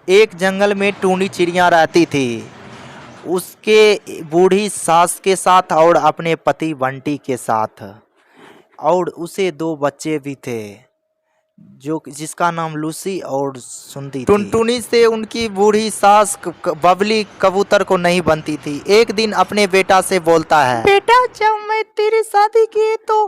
एक जंगल में टूनी चिड़िया रहती थी। उसके बूढ़ी सास के साथ और अपने पति बंटी के साथ, और उसे 2 बच्चे भी थे जो जिसका नाम लूसी और सुंदी थी। टुनटुनी से उनकी बूढ़ी सास बबली कबूतर को नहीं बनती थी। एक दिन अपने बेटा से बोलता है, बेटा जब मैं तेरी शादी की तो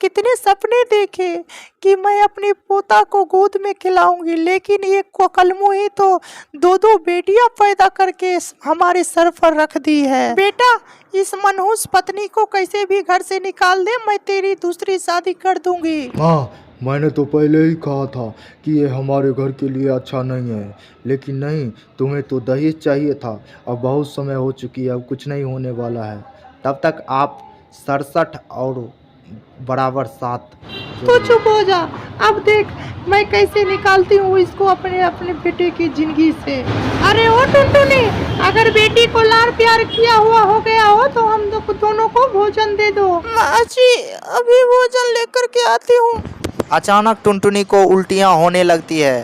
कितने सपने देखे कि मैं अपनी पोता को गोद में खिलाऊंगी, लेकिन ये कोकलमू ही तो 2 बेटियां पैदा करके हमारे सर पर रख दी है। बेटा इस मनहूस पत्नी को कैसे भी घर से निकाल दे, मैं तेरी दूसरी शादी कर दूंगी। माँ, मैंने तो पहले ही कहा था कि ये हमारे घर के लिए अच्छा नहीं है, लेकिन नहीं, तुम्हें तो दहेज चाहिए था। अब बहुत समय हो चुकी है, अब कुछ नहीं होने वाला है। तब तक आप 67 और बराबर 7। तो चुप हो जा, अब देख मैं कैसे निकालती हूँ इसको अपने बेटे की जिंदगी से। अरे ओ टुनटुनी, अगर बेटी को लाड़ प्यार किया हुआ हो गया हो तो हम दोनों को भोजन दे दो। माँ जी अभी भोजन लेकर के आती हूँ। अचानक टुनटुनी को उल्टियाँ होने लगती है।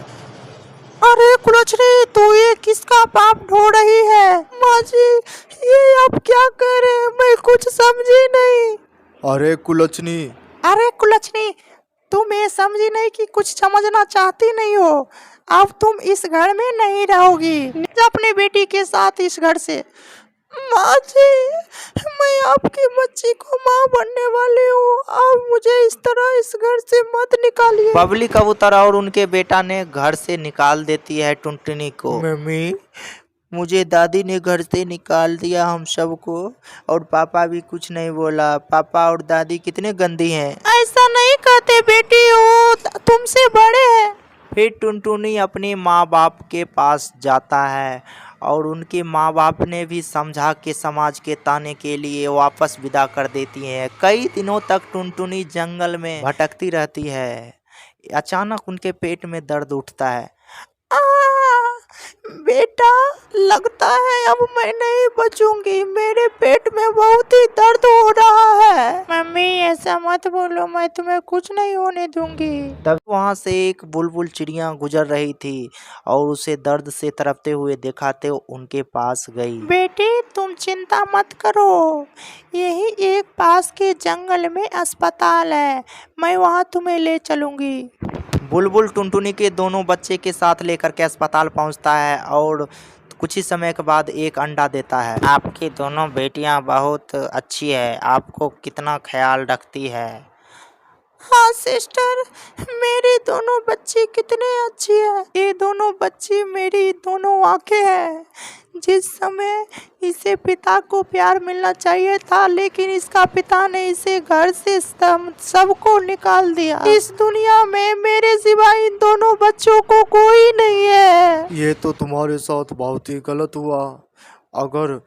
अरे कुलच्छनी, तू ये किसका पाप ढो रही है? माँ जी ये आप क्या कह रहे हैं, मैं कुछ समझी नहीं। अरे कुलच्छनी, तुम ये समझी नहीं कि कुछ समझना चाहती नहीं हो। अब तुम इस घर में नहीं रहोगी, अपने बेटी के साथ इस घर से। माँ जी मैं आपकी बच्ची को माँ बनने वाली हूँ, अब मुझे इस तरह इस घर से मत निकालिए। बबली कबूतर और उनके बेटा ने घर से निकाल देती है टुनटुनी को। मम्मी मुझे दादी ने घर से निकाल दिया हम सबको, और पापा भी कुछ नहीं बोला। पापा और दादी कितने गंदी हैं। ऐसा नहीं कहते बेटी, हो तुमसे बड़े हैं। फिर टुनटुनी अपने माँ बाप के पास जाता है और उनके माँ बाप ने भी समझा के समाज के ताने के लिए वापस विदा कर देती हैं। कई दिनों तक टुनटुनी जंगल में भटकती रहती है। अचानक उनके पेट में दर्द उठता है। बेटा लगता है अब मैं नहीं बचूंगी, मेरे पेट में बहुत ही दर्द हो रहा है। मम्मी ऐसा मत बोलो, मैं तुम्हें कुछ नहीं होने दूंगी। तब वहाँ से एक बुलबुल चिड़िया गुजर रही थी और उसे दर्द से तड़पते हुए देखा तो उनके पास गई। बेटी तुम चिंता मत करो, यही एक पास के जंगल में अस्पताल है, मैं वहाँ तुम्हें ले चलूंगी। बुलबुल टुनटुनी के दोनों बच्चे के साथ लेकर के अस्पताल पहुंचता है और कुछ ही समय के बाद एक अंडा देता है। आपकी दोनों बेटियां बहुत अच्छी है, आपको कितना ख्याल रखती है। हाँ सिस्टर, मेरी दोनों बच्ची कितने अच्छी है। ये दोनों बच्ची मेरी दोनों आंखें हैं। जिस समय इसे पिता को प्यार मिलना चाहिए था, लेकिन इसका पिता ने इसे घर से सबको निकाल दिया। इस दुनिया में मेरे सिवा इन दोनों बच्चों को कोई नहीं है। ये तो तुम्हारे साथ बहुत ही गलत हुआ। अगर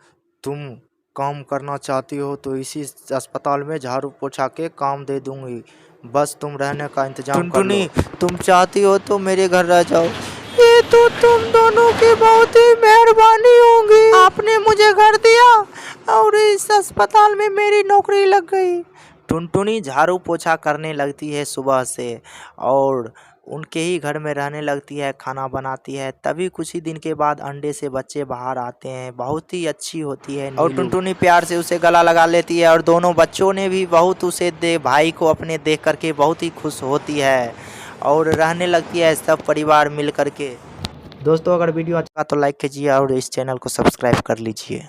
तुम काम करना चाहती हो तो इसी अस्पताल में झाड़ू पोछा के काम दे दूंगी, बस तुम रहने का इंतजाम कर लो। तुम चाहती हो तो मेरे घर रह जाओ। ये तो तुम दोनों की बहुत ही मेहरबानी होगी, आपने मुझे घर दिया और इस अस्पताल में मेरी नौकरी लग गई। टुनटुनी झाड़ू पोछा करने लगती है सुबह से और उनके ही घर में रहने लगती है, खाना बनाती है। तभी कुछ ही दिन के बाद अंडे से बच्चे बाहर आते हैं। बहुत ही अच्छी होती है और टुनटुनी प्यार से उसे गला लगा लेती है और दोनों बच्चों ने भी बहुत उसे भाई को अपने देख करके बहुत ही खुश होती है और रहने लगती है सब परिवार मिल करके। दोस्तों अगर वीडियो अच्छा तो लाइक कीजिए और इस चैनल को सब्सक्राइब कर लीजिए।